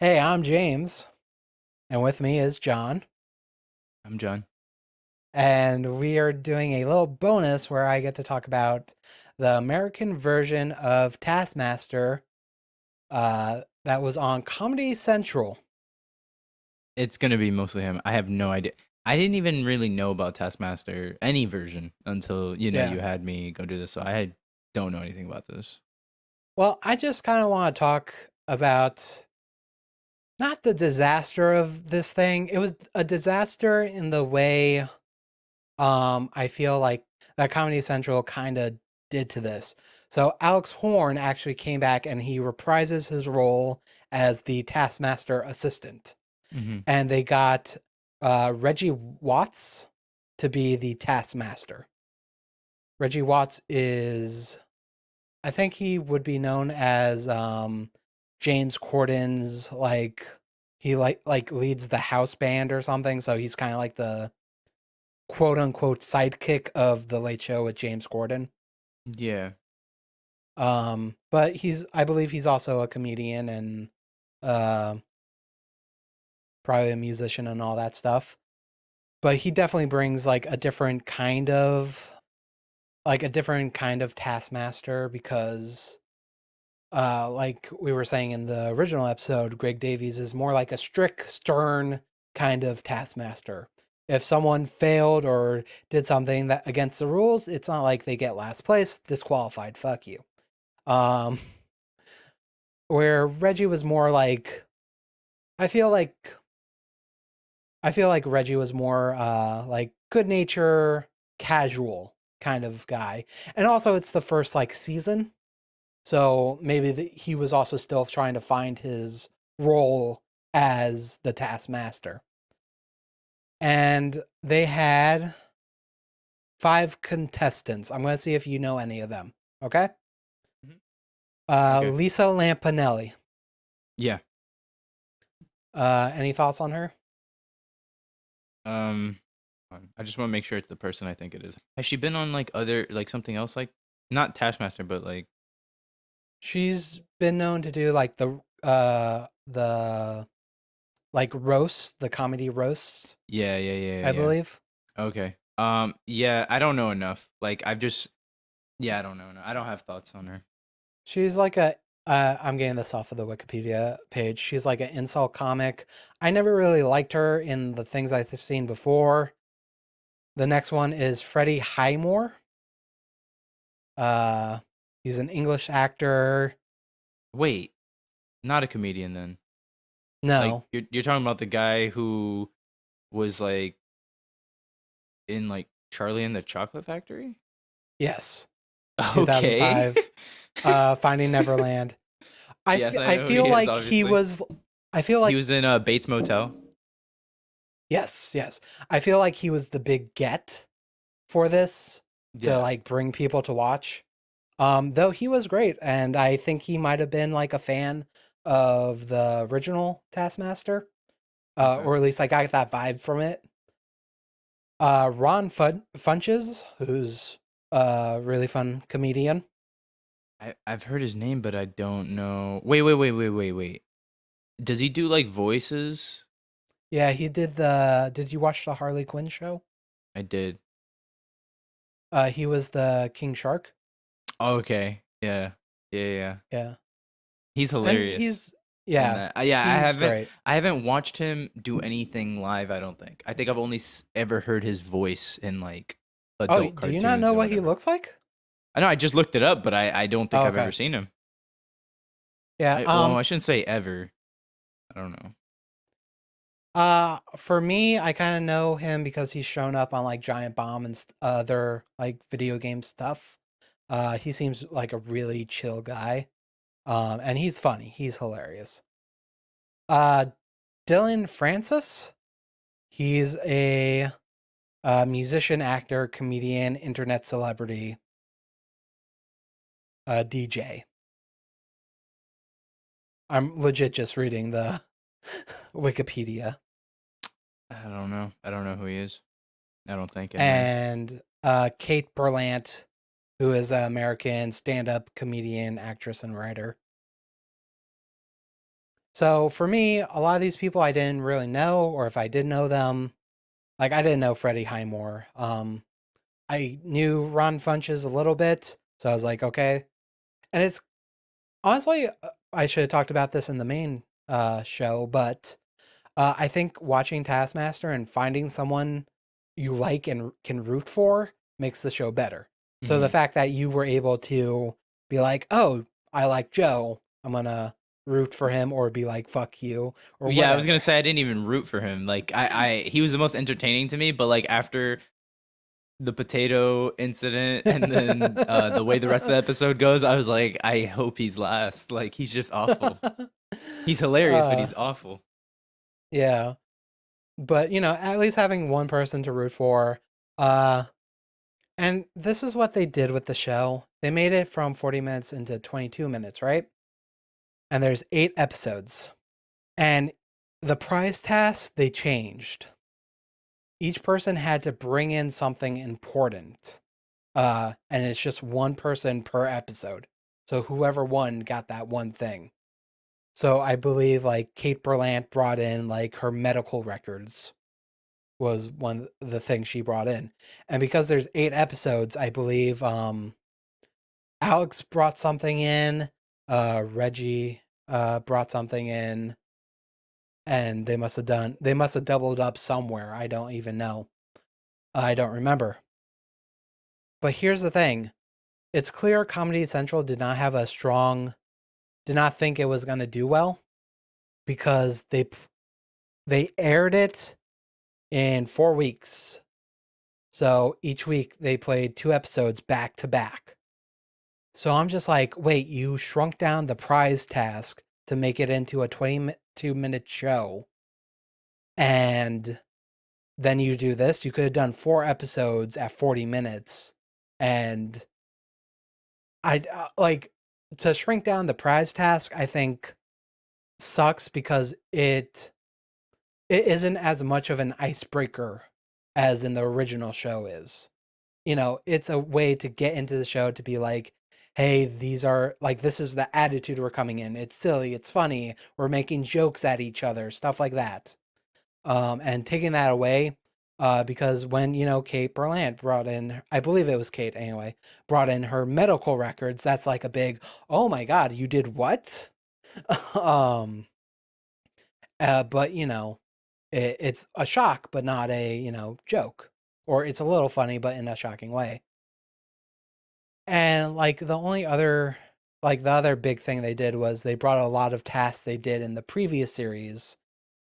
Hey, I'm James, and with me is John, I'm John. and we are doing a little bonus where I get to talk about the American version of Taskmaster that was on Comedy Central. It's gonna be mostly him. I have no idea. I didn't even really know about Taskmaster any version until Yeah. you had me go do this. So I don't know anything about this. Well, I just kind of want to talk about not the disaster of this thing. It was a disaster in the way I feel like that Comedy Central kind of did to this. So Alex Horn actually came back and he reprises his role as the Taskmaster assistant. Hmm. And they got Reggie Watts to be the Taskmaster. Reggie Watts is, I think he would be known as James Corden's he like leads the house band or something. So he's kind of like the quote unquote sidekick of the Late Show with James Corden. Yeah. But I believe he's also a comedian and uh, probably a musician and all that stuff. But he definitely brings like a different kind of taskmaster because like we were saying in the original episode, Greg Davies is more like a strict, stern kind of taskmaster. If someone failed or did something that against the rules, it's not like they get last place, disqualified, fuck you. Um, where Reggie was more like I feel like I feel like Reggie was more like good nature, casual kind of guy. And also it's the first like season. So maybe he was also still trying to find his role as the Taskmaster. And they had five contestants. I'm going to see if you know any of them. Okay? Mhm. Okay. Lisa Lampanelli. Yeah. Any thoughts on her? Um. I just want to make sure it's the person I think it is. Has she been on like other like something else like not Taskmaster but like She's been known to do like the like roasts, the comedy roasts, yeah yeah yeah I yeah. believe. Okay. Yeah. I don't know enough. Like I've just yeah I don't know. I don't have thoughts on her. She's like I'm getting this off of the Wikipedia page. She's like an insult comic. I never really liked her in the things I've seen before. The next one is Freddie Highmore. Uh, he's an English actor. Wait, not a comedian then. Like No, you're talking about the guy who was like in like Charlie and the Chocolate Factory? yes, Okay. 2005. Finding Neverland. Yes, I I know who feel he is like he obviously. was. I feel He like was in Bates Motel. yes. I feel like he was the big get for this to Yeah. like bring people to watch. Though he was great, and I think he might have been like a fan of the original Taskmaster, Okay. or at least I got that vibe from it. Ron Funches, who's a really fun comedian. I've heard his name but I don't know. Wait. Does he do like voices? Yeah, he did the. Did you watch the Harley Quinn show? I did. He was the King Shark. Okay. Yeah. Yeah. Yeah, He's and hilarious in yeah, that. Yeah, he's great. I haven't watched him do anything live, I don't think. I think I've only ever heard his voice in like Oh, adult do you not cartoons know or what he whatever. looks like? I know I just looked it up, but I don't think Oh, I've ever okay. seen him. Yeah. Well, I shouldn't say ever. I don't know. For me, I kind of know him because he's shown up on like Giant Bomb and other like video game stuff. He seems like a really chill guy. And he's funny. He's hilarious. Uh, Dylan Francis. He's a musician, actor, comedian, internet celebrity, DJ. I'm legit just reading the Wikipedia. I don't know. I don't know who he is. I don't think anyways. And Kate Berlant, who is an American stand-up comedian, actress, and writer. So for me, a lot of these people I didn't really know, or if I did know them, like I didn't know Freddie Highmore. I knew Ron Funches a little bit, so I was like, okay. And it's honestly, I should have talked about this in the main show, but I think watching Taskmaster and finding someone you like and can root for makes the show better. So the Hmm. fact that you were able to be like, oh, I like Joe, I'm gonna root for him, or be like, fuck you, or Yeah, I was gonna whatever. say I didn't even root for him. Like he was the most entertaining to me, but like after the potato incident and then the way the rest of the episode goes, I was like, I hope he's last. Like he's just awful. He's hilarious, but uh, he's awful. yeah, but at least having one person to root for. Uh, and this is what they did with the show. They made it from 40 minutes into 22 minutes, right? And there's 8 episodes. And the prize tasks they changed. Each person had to bring in something important. And it's just one person per episode. So whoever won got that one thing. So I believe like Kate Berlant brought in like her medical records was one of the things she brought in. And because there's 8 episodes, I believe Alex brought something in, Reggie brought something in, and they must have doubled up somewhere. I don't even know. I don't remember. But here's the thing. It's clear Comedy Central did not think it was going to do well because they aired it in 4 weeks. So each week they played 2 episodes back to back. So I'm just like, wait, you shrunk down the prize task to make it into a 22-minute show. And then you do this. You could have done 4 episodes at 40 minutes. And I like to shrink down the prize task, I think sucks because it isn't as much of an icebreaker as in the original show is. It's a way to get into the show to be like, hey, these are like, this is the attitude we're coming in. It's silly, it's funny, we're making jokes at each other, stuff like that. And taking that away, because when, Kate Berlant brought in, I believe it was Kate anyway, brought in her medical records, that's like a big, oh my God, you did what? um, but, it's a shock, but not a, joke. Or it's a little funny, but in a shocking way. And like the other big thing they did was they brought a lot of tasks they did in the previous series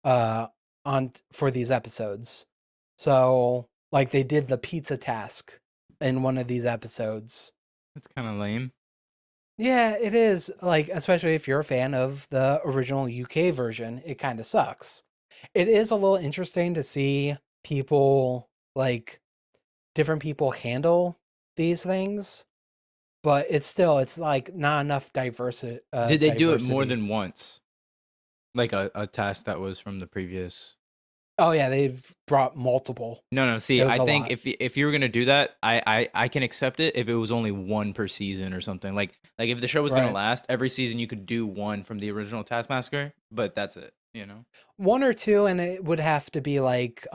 uh on for these episodes. So like they did the pizza task in one of these episodes. That's kind of lame. Yeah, it is like especially if you're a fan of the original UK version, it kind of sucks. It is a little interesting to see people like different people handle these things, but it's like not enough Did they do it more diversity. than once? Like a task that was from the previous. Oh yeah, they've brought multiple. No, no. See, It was I a think lot, if you were gonna do that, I can accept it if it was only one per season or something. Like if the show was gonna right? last every season, you could do one from the original Taskmaster, but that's it. One or two, and it would have to be like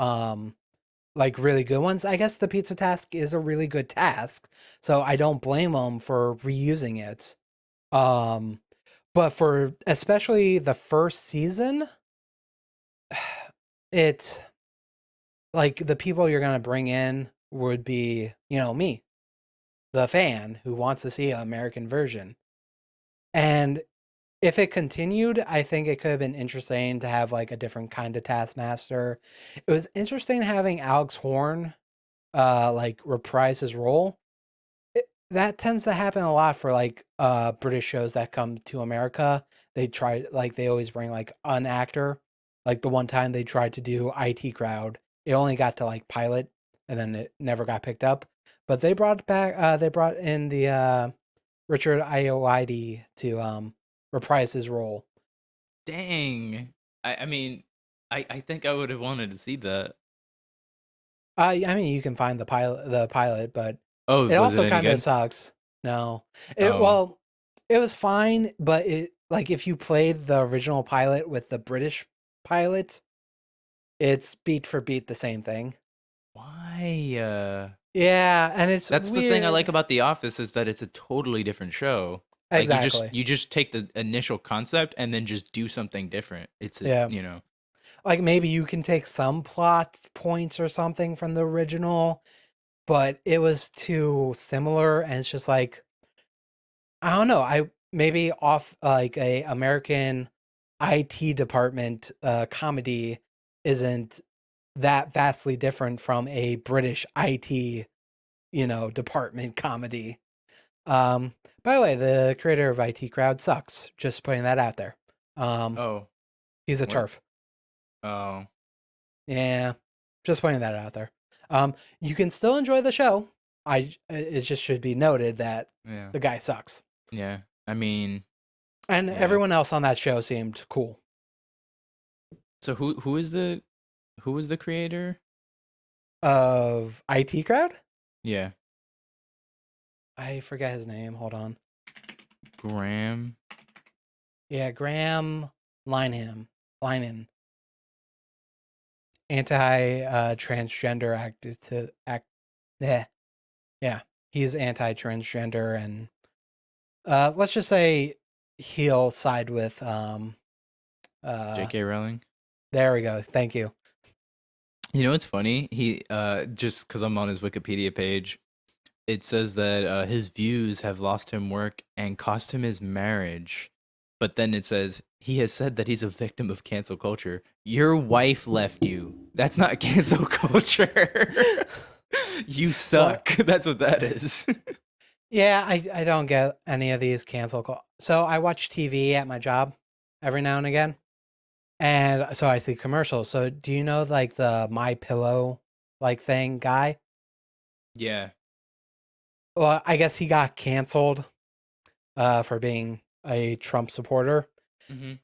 really good ones. I guess the pizza task is a really good task, so I don't blame them for reusing it. Um, but for especially the first season, it like the people you're gonna bring in would be me, the fan who wants to see an American version. And if it continued, I think it could have been interesting to have like a different kind of Taskmaster. It was interesting having Alex Horn like reprise his role. That tends to happen a lot for like British shows that come to America. They always bring like an actor. Like the one time they tried to do IT Crowd, it only got to like pilot and then it never got picked up. But they brought in the Richard Ayoade to reprise his role. Dang. I mean, I think I would have wanted to see that. I mean, you can find the pilot, but Oh, it was it also any kind of good? sucks. No, it Oh, well, it was fine, but like if you played the original pilot with the British pilot, it's beat for beat the same thing. Why? Yeah, and it's That's the thing I like weird. about The Office is that it's a totally different show. Like Exactly. you just take the initial concept and then just do something different. Yeah. You know. Like maybe you can take some plot points or something from the original, but it was too similar and it's just like I don't know. I maybe off like a American IT department comedy isn't that vastly different from a British IT, department comedy. Um, by the way, the creator of IT Crowd sucks. Just putting that out there. Um, Oh, he's a what? turf. Oh, Yeah, just pointing that out there. You can still enjoy the show. It just should be noted that yeah. the guy sucks, Yeah. I mean, and yeah. everyone else on that show seemed cool. So who was the creator? Of IT Crowd, Yeah. I forget his name. Hold on. Graham. Yeah, Graham Linehan, Linehan, anti transgender acted to act. Yeah, yeah, he's anti transgender, and let's just say he'll side with uh. J.K. Rowling. There we go. Thank you. You know what's funny? He just because I'm on his Wikipedia page, it says that his views have lost him work and cost him his marriage. But then it says he has said that he's a victim of cancel culture. Your wife left you. That's not cancel culture. You Look, suck. That's what that is. yeah, I don't get any of these cancel call. So I watch TV at my job every now and again, and so I see commercials. So do you know like the My Pillow like thing guy? Yeah. Well, I guess he got canceled for being a Trump supporter. Hmm.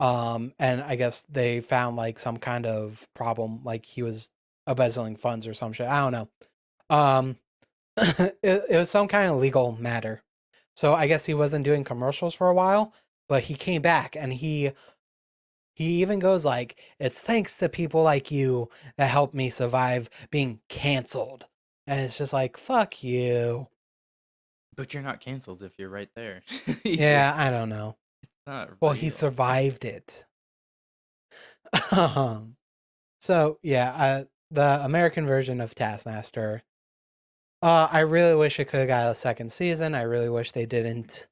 And I guess they found like some kind of problem, like he was embezzling funds or some shit. I don't know. Um, it was some kind of legal matter. So I guess he wasn't doing commercials for a while, but he came back and he even goes like, "It's thanks to people like you that helped me survive being canceled." And it's just like, "Fuck you." But you're not canceled if you're right there. You're Yeah, I don't know. not Well, he real. survived it. So yeah, the American version of Taskmaster. I really wish it could have got a second season. I really wish they didn't,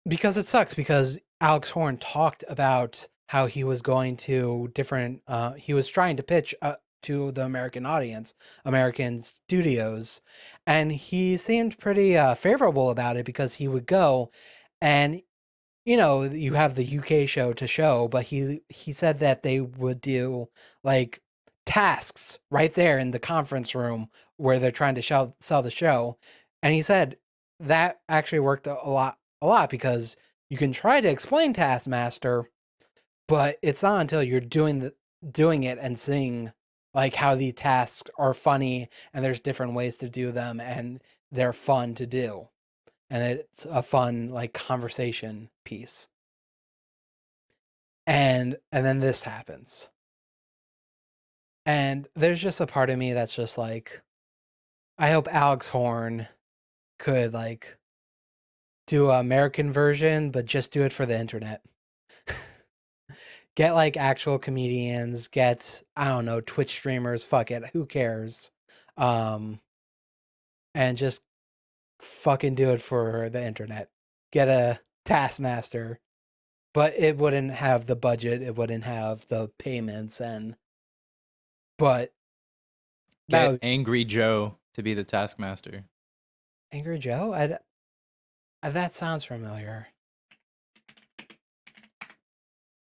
because it sucks. Because Alex Horn talked about how he was going to different. He was trying to pitch to the American audience, American studios, and he seemed pretty favorable about it because he would go, and you have the UK show to show, but he said that they would do like tasks right there in the conference room where they're trying to sell the show. And he said that actually worked a lot because you can try to explain Taskmaster, but it's not until you're doing it and seeing like how the tasks are funny and there's different ways to do them and they're fun to do. And it's a fun like conversation piece. And then this happens, and there's just a part of me that's just like, I hope Alex Horn could like do an American version but just do it for the internet. Get like actual comedians, get, I don't know, Twitch streamers, fuck it, who cares, um and just fucking do it for the internet. Get a Taskmaster, but it wouldn't have the budget, it wouldn't have the payments, and but that Get would, Angry Joe to be the Taskmaster. Angry Joe, that sounds familiar.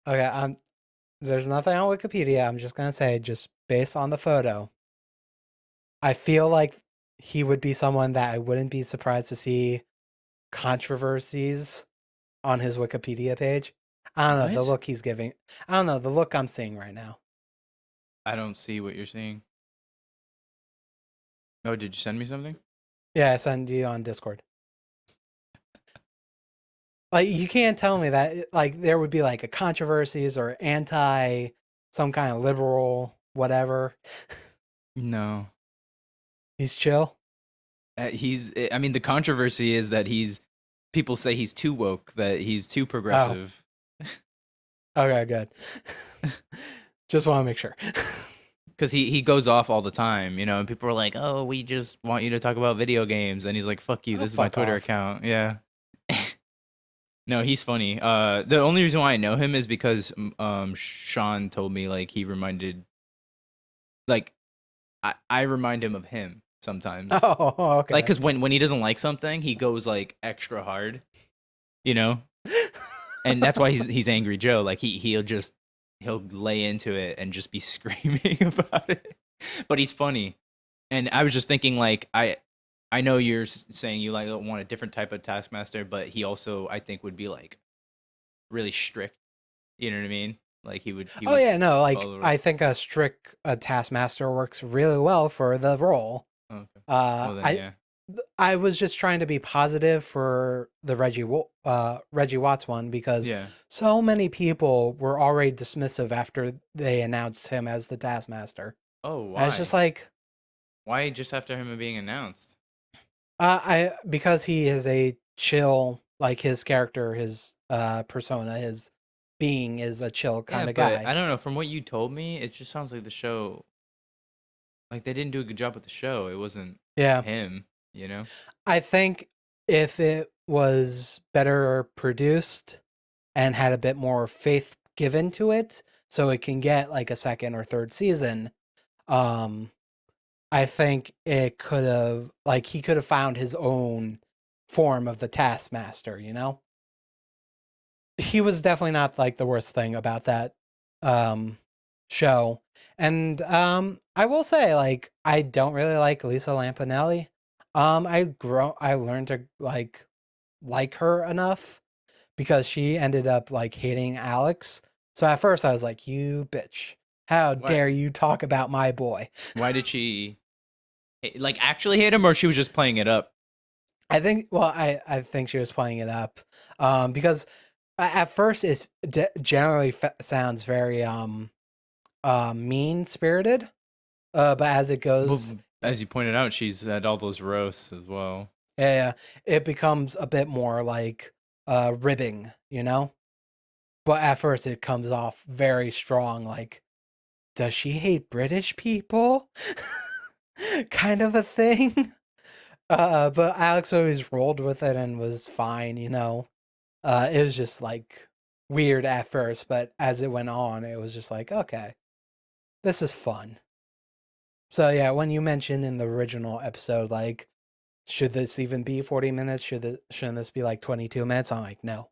Okay, there's nothing on Wikipedia. I'm just gonna say, just based on the photo, I feel like he would be someone that I wouldn't be surprised to see controversies on his Wikipedia page. I don't know the What? look he's giving. I don't know the look I'm seeing right now. I don't see what you're seeing. Oh, did you send me something? Yeah, I send you on Discord. Like you can't tell me that like there would be like a controversies or anti some kind of liberal whatever. No. He's chill. I mean, the controversy is that people say he's too woke, that he's too Oh, progressive. okay, good. Just want to make sure. Because he goes off all the time, and people are like, oh, we just want you to talk about video games. And he's like, fuck you, Oh, this is my fuck Twitter off. account. Yeah. No, he's funny. The only reason why I know him is because Sean told me like he reminded like I remind him of him sometimes. Oh, Like, okay. because when he doesn't like something, he goes like extra hard, you know, and that's why he's Angry Joe. Like he'll lay into it and just be screaming about it. But he's funny, and I was just thinking like I know you're saying you like want a different type of Taskmaster, but he also I think would be like really strict. You know what I mean? Like he Oh would yeah, no, like follow the rules. I think a strict taskmaster works really well for the role. Oh, okay. Uh, Well then, I yeah. I was just trying to be positive for the Reggie Watts one because Yeah. so many people were already dismissive after they announced him as the taskmaster. Oh, And it's just why? like Why just after him being announced? I because he is a chill like his character, his persona, his being is a chill Yeah, kind of but I guy. don't know. From what you told me, it just sounds like the show, like they didn't do a good job with the show. It wasn't Yeah. him, you know? I think if it was better produced and had a bit more faith given to it, so it can get like a second or third season, um, I think it could have like he could have found his own form of the Taskmaster, you know? He was definitely not like the worst thing about that um show. And I will say like I don't really like Lisa Lampanelli. I learned to like her enough because she ended up like hating Alex. So at first I was like, "You bitch. How Why dare you talk about my boy?" why did she like actually hate him, or she was just playing it up? I think well I think she was playing it up because at first it generally sounds very mean spirited. But as it goes, Well, as you pointed out, she's had all those roasts as well. yeah, it becomes a bit more like ribbing, you know. But at first, it comes off very strong. Like, does she hate British people? Kind of a thing. But Alex always rolled with it and was fine, you know. It was just like weird at first, but as it went on, it was just like, okay, this is fun. So yeah, when you mentioned in the original episode, like, should this even be 40 minutes? Shouldn't this be like 22 minutes? I'm like, no,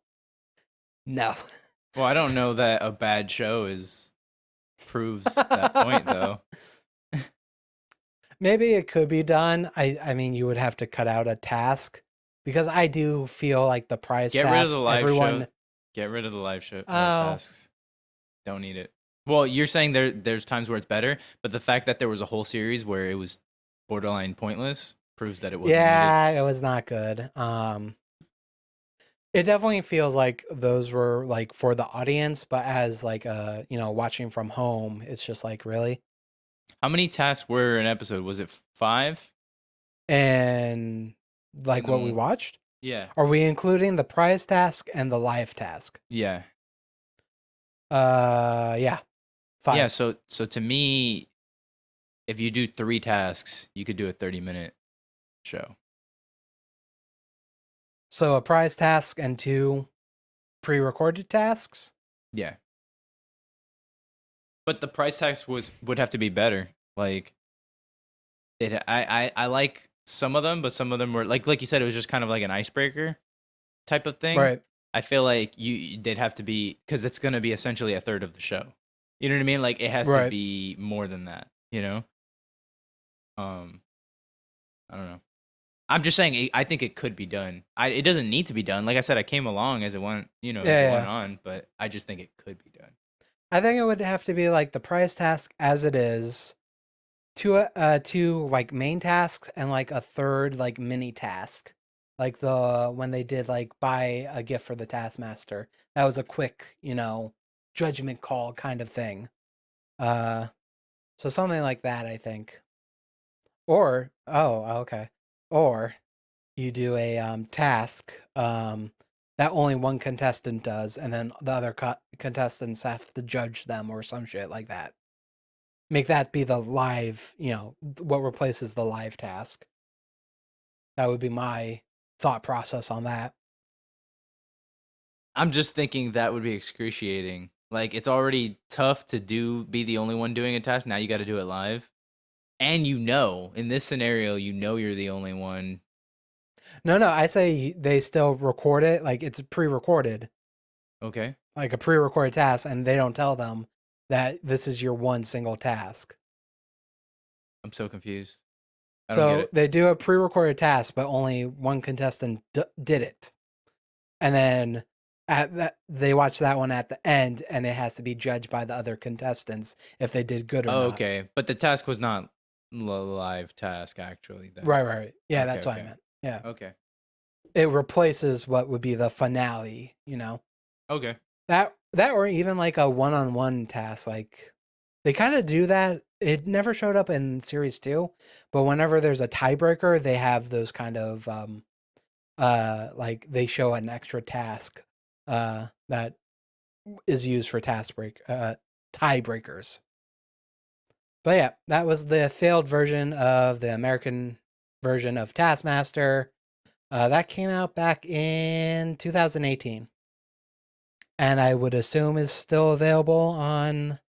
no. Well, I don't know that a bad show is proves that point though. Maybe it could be done. I mean, you would have to cut out a task because I do feel like the prize Get rid of the task, live show. everyone, Get rid of the live show oh, tasks. Don't need it. Well, you're saying there's times where it's better, but the fact that there was a whole series where it was borderline pointless proves that it wasn't needed. yeah, it was not good. It definitely feels like those were like for the audience, but as like watching from home, it's just like really. How many tasks were an episode? Was it 5? And In like the what we watched, yeah. are we including the prize task and the live task? Yeah. Yeah, Yeah, 5. so to me, if you do 3 tasks, you could do a 30-minute show. So a prize task and 2 pre-recorded tasks. Yeah. But the price tags would have to be better. Like I like some of them, but some of them were like you said, it was just kind of like an icebreaker type of thing. Right. I feel like they'd have to be because it's gonna be essentially a third of the show. You know what I mean? Like it has to Right. be more than that. You know? Um, I don't know. I'm just saying. I think it could be done. It doesn't need to be done. Like I said, I came along as it went. As it Yeah, went yeah. on. But I just think it could be done. I think it would have to be like the prize task as it is, two like main tasks and like a third like mini task. like the when they did like buy a gift for the Taskmaster. That was a quick, judgment call kind of thing. Uh, so something like that, I think. Or okay, or you do a task that only one contestant does, and then the other contestants have to judge them or some shit like that. Make that be the live, what replaces the live task. That would be my thought process on that. I'm just thinking that would be excruciating. Like it's already tough to be the only one doing a task. Now you got to do it live. And in this scenario, you're the only one. No, no, I say they still record it like it's pre-recorded, Okay. like a pre-recorded task, and they don't tell them that this is your one single task. I'm so confused. I don't get So it. they do a pre-recorded task, but only one contestant did it, and then at that they watch that one at the end, and it has to be judged by the other contestants if they did good or Oh, not. okay. But the task was not live task actually then. Right, right, right. Yeah, Okay, that's what I okay. meant. Yeah, Okay. it replaces what would be the finale. Okay. That or even like a one-on-one task. Like they kind of do that. It never showed up in series 2, but whenever there's a tiebreaker, they have those kind of like they show an extra task that is used for tiebreakers. But yeah, that was the failed version of the American version of Taskmaster. That came out back in 2018, and I would assume is still available on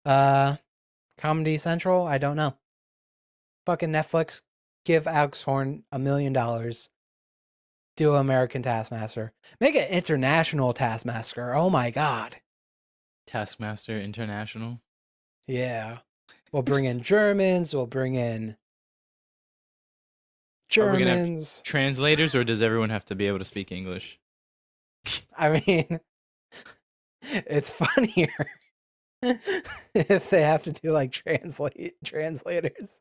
uh, Comedy Central. I don't know. Fucking Netflix, give Alex Horn $1 million. Do American Taskmaster. Make an international Taskmaster. Oh my god. Taskmaster International. Yeah. We'll bring in Germans. We'll bring in Are we gonna have Germans. translators, or does everyone have to be able to speak English? I mean, it's funnier if they have to do like translators.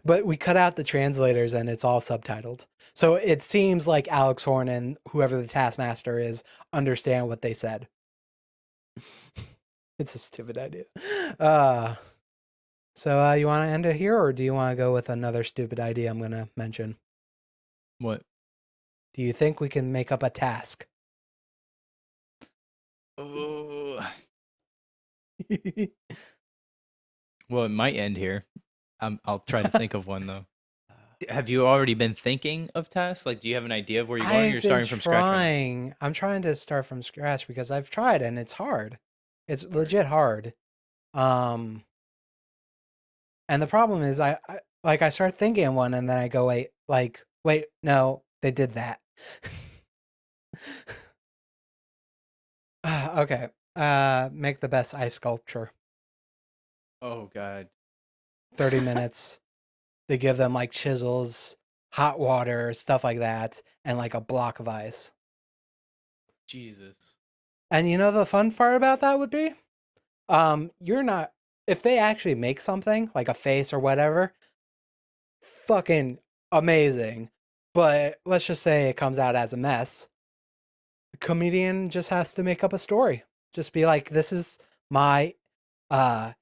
But we cut out the translators and it's all subtitled. So it seems like Alex Horn and whoever the Taskmaster is understand what they said. It's a stupid idea. Uh so you want to end it here, or do you want to go with another stupid idea I'm going to mention? What? Do you think we can make up a task? Oh. Well, it might end here. I'll try to think of one though. Have you already been thinking of tasks? Like, do you have an idea of where you're going? Or I've you're been starting from scratch right now. trying. I'm trying to start from scratch because I've tried and it's hard. It's All right. legit hard. Um and the problem is I start thinking of one and then I go wait, no, they did that. Okay. Make the best ice sculpture. Oh God. 30 minutes. They give them like chisels, hot water, stuff like that, and like a block of ice. Jesus. And the fun part about that would be, you're not if they actually make something like a face or whatever, fucking amazing. But let's just say it comes out as a mess. The comedian just has to make up a story. Just be like, this is my uh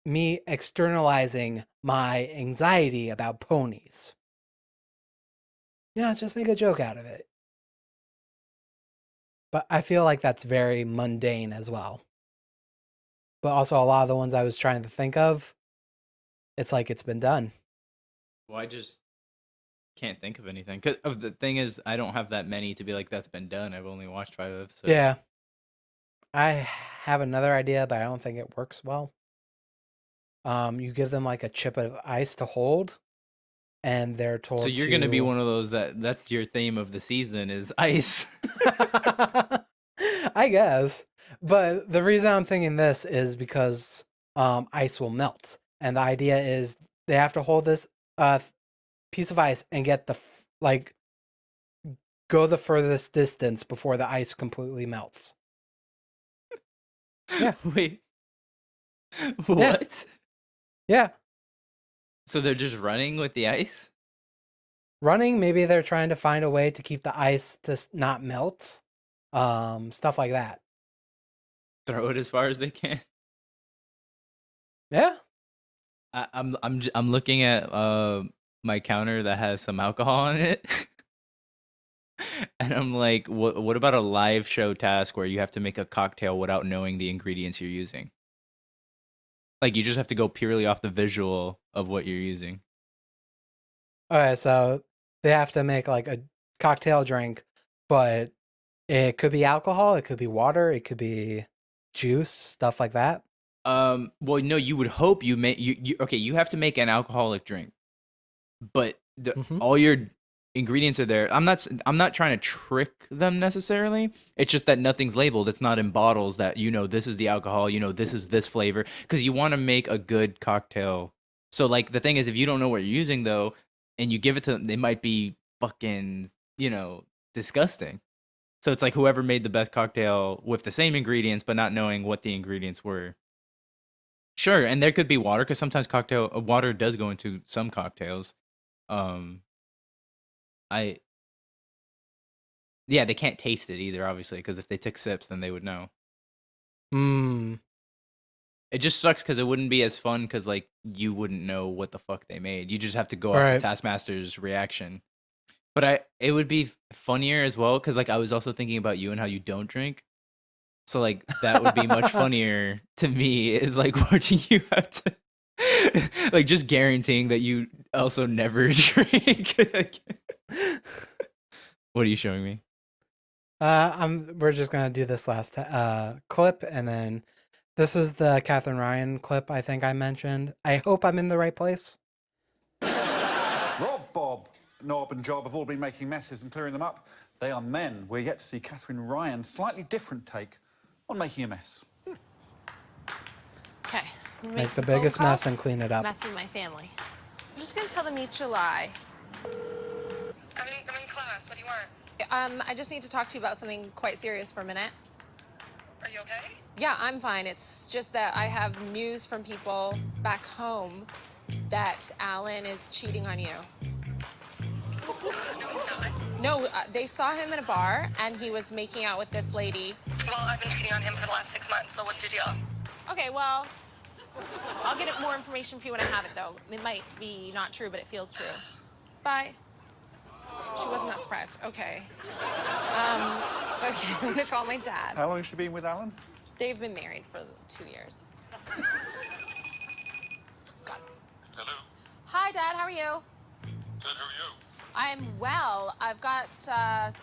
me externalizing my anxiety about ponies. Yeah, just make a joke out of it. But I feel like that's very mundane as well. But also a lot of the ones I was trying to think of, it's like it's been done. Well, I just can't think of anything. Cause of the thing is, I don't have that many to be like that's been done. I've only watched 5 episodes. Yeah. I have another idea, but I don't think it works well. You give them like a chip of ice to hold, and they're So told you're gonna be to. one of those that's your theme of the season is ice. I guess. But the reason I'm thinking this is because ice will melt. And the idea is they have to hold this piece of ice and get like go the furthest distance before the ice completely melts. Yeah. Wait, Yeah. what? Yeah. So they're just running with the ice? Running, maybe they're trying to find a way to keep the ice to not melt. Stuff like that. Throw it as far as they can. Yeah. I'm looking at my counter that has some alcohol on it. And I'm like, what about a live show task where you have to make a cocktail without knowing the ingredients you're using? Like you just have to go purely off the visual of what you're using. Okay, so they have to make like a cocktail drink, but it could be alcohol, it could be water, it could be juice, stuff like that. Well, no, you would hope you okay, you have to make an alcoholic drink, but Hmm. all your ingredients are there. I'm not trying to trick them necessarily. It's just that nothing's labeled. It's not in bottles that this is the alcohol, this is this flavor because you want to make a good cocktail. So like the thing is if you don't know what you're using though and you give it to them, they might be fucking, disgusting. So it's like whoever made the best cocktail with the same ingredients but not knowing what the ingredients were. Sure, and there could be water because sometimes cocktail water does go into some cocktails. Um, I Yeah, they can't taste it either, obviously, because if they took sips, then they would know. Hmm. It just sucks because it wouldn't be as fun because like you wouldn't know what the fuck they made. You just have to go All off the right. Taskmaster's reaction. But it would be funnier as well because like I was also thinking about you and how you don't drink. So like that would be much funnier to me is like watching you have to like just guaranteeing that you also never drink. What are you showing me? We're just gonna do this last clip, and then this is the Katherine Ryan clip I think I mentioned. I hope I'm in the right place. Rob, Bob, Nob and Job have all been making messes and clearing them up. They are men. We're yet to see Katherine Ryan's slightly different take on making a mess. Okay. Make the biggest mess and clean it up. Mess with my family. I'm just gonna tell them each July. I'm in class. What do you want? I just need to talk to you about something quite serious for a minute. Are you okay? Yeah, I'm fine. It's just that I have news from people back home that Alan is cheating on you. No, he's not. No, they saw him in a bar and he was making out with this lady. Well, I've been cheating on him for the last 6 months, so what's your deal? Okay, well, I'll get more information for you when I have it, though. It might be not true, but it feels true. Bye. She wasn't that surprised. Okay. Okay, I'm gonna call my dad. How long has she been with Alan? They've been married for 2 years. God. Hello. Hi, Dad. How are you? Good, how are you? I'm well. I've got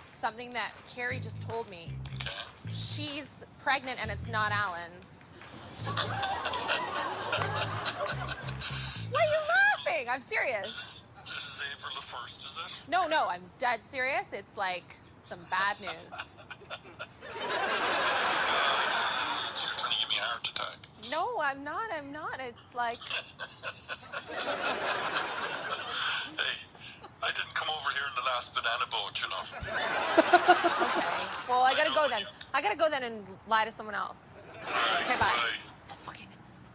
something that Carrie just told me. Okay. She's pregnant and it's not Alan's. Why are you laughing? I'm serious. This is April the 1st, is it? No, I'm dead serious. It's like some bad news. You're trying to give me a heart attack. No, I'm not. It's like... Hey, I didn't come over here in the last banana boat, you know. Okay. Well, I gotta go then. I gotta go then and lie to someone else. Okay, bye. Fucking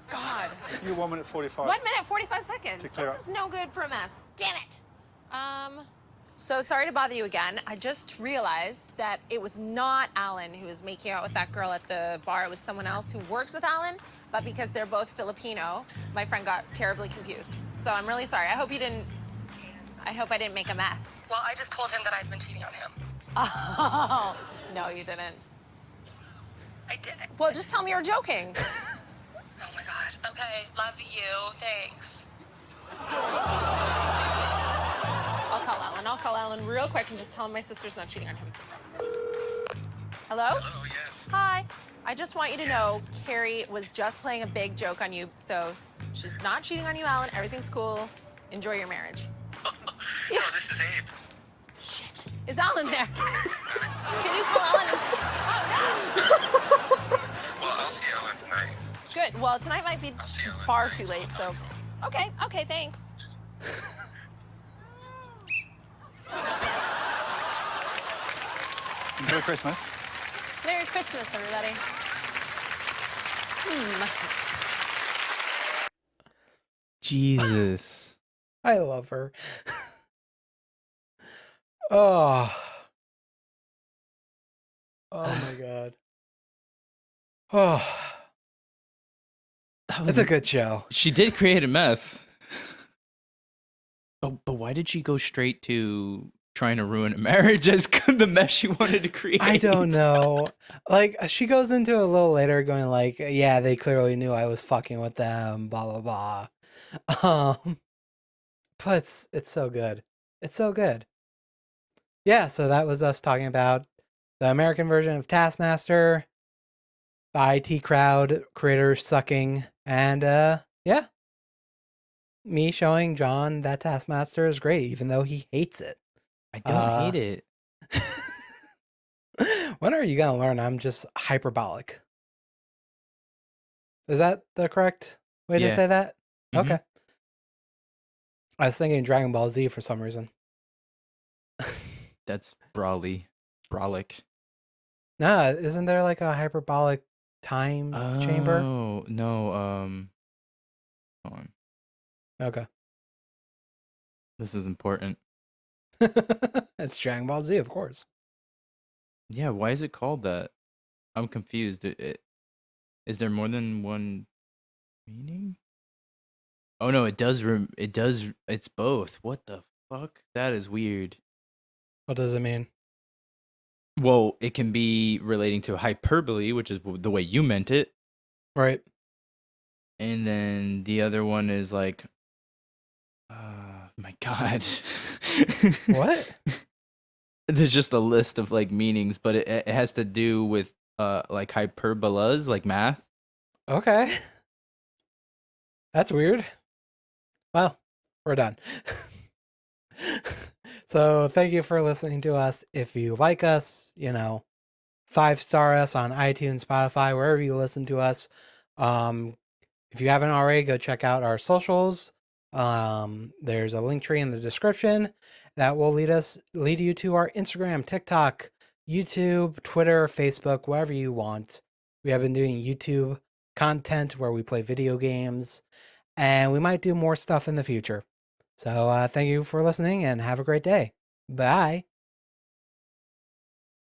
God. You're 1 minute 45. 1 minute, 45 seconds. To clear This up. is no good for a mess. Damn it. So sorry to bother you again. I just realized that it was not Alan who was making out with that girl at the bar. It was someone else who works with Alan, but because they're both Filipino, my friend got terribly confused. So I'm really sorry. I hope I didn't make a mess. Well, I just told him that I'd been cheating on him. Oh, no, you didn't. I did. Well, just tell me you're joking. Oh my God. Okay, love you. Thanks. I'll call Alan real quick and just tell him my sister's not cheating on him. Hello? Hello, yeah. Hi. I just want you to know Carrie was just playing a big joke on you, so she's not cheating on you, Alan. Everything's cool. Enjoy your marriage. No, this is Abe. Shit. Is Alan there? Can you call Alan and tell... Well, I'll see you out tonight. Good. Well, tonight might be far too late, so... Okay, thanks. Enjoy Christmas. Merry Christmas, everybody. Jesus. I love her. Oh. Oh my god. Oh. That It's was a good show. She did create a mess. But why did she go straight to trying to ruin a marriage as the mess she wanted to create? I don't know. Like, she goes into it a little later going like, yeah, they clearly knew I was fucking with them, blah, blah, blah. But it's so good. It's so good. Yeah, so that was us talking about the American version of Taskmaster, the IT crowd, creators sucking, and yeah, me showing John that Taskmaster is great, even though he hates it. I don't hate it. When are you gonna learn I'm just hyperbolic? Is that the correct way to Yeah. say that? Mhm. Okay. I was thinking Dragon Ball Z for some reason. That's brolic. Nah, isn't there like a hyperbolic time chamber? Oh no. Hold on. Okay. This is important. It's Dragon Ball Z, of course. Yeah. Why is it called that? I'm confused. Is there more than one meaning? Oh no, it does. It does. It's both. What the fuck? That is weird. What does it mean? Well, it can be relating to hyperbole, which is the way you meant it, Right. and then the other one is like, my God, What? There's just a list of like meanings, but it has to do with like hyperbolas, like math. Okay. That's weird. Well, we're done. So thank you for listening to us. If you like us, 5-star us on iTunes, Spotify, wherever you listen to us. If you haven't already, go check out our socials. There's a link tree in the description that will lead you to our Instagram, TikTok, YouTube, Twitter, Facebook, wherever you want. We have been doing YouTube content where we play video games, and we might do more stuff in the future. So thank you for listening and have a great day. Bye.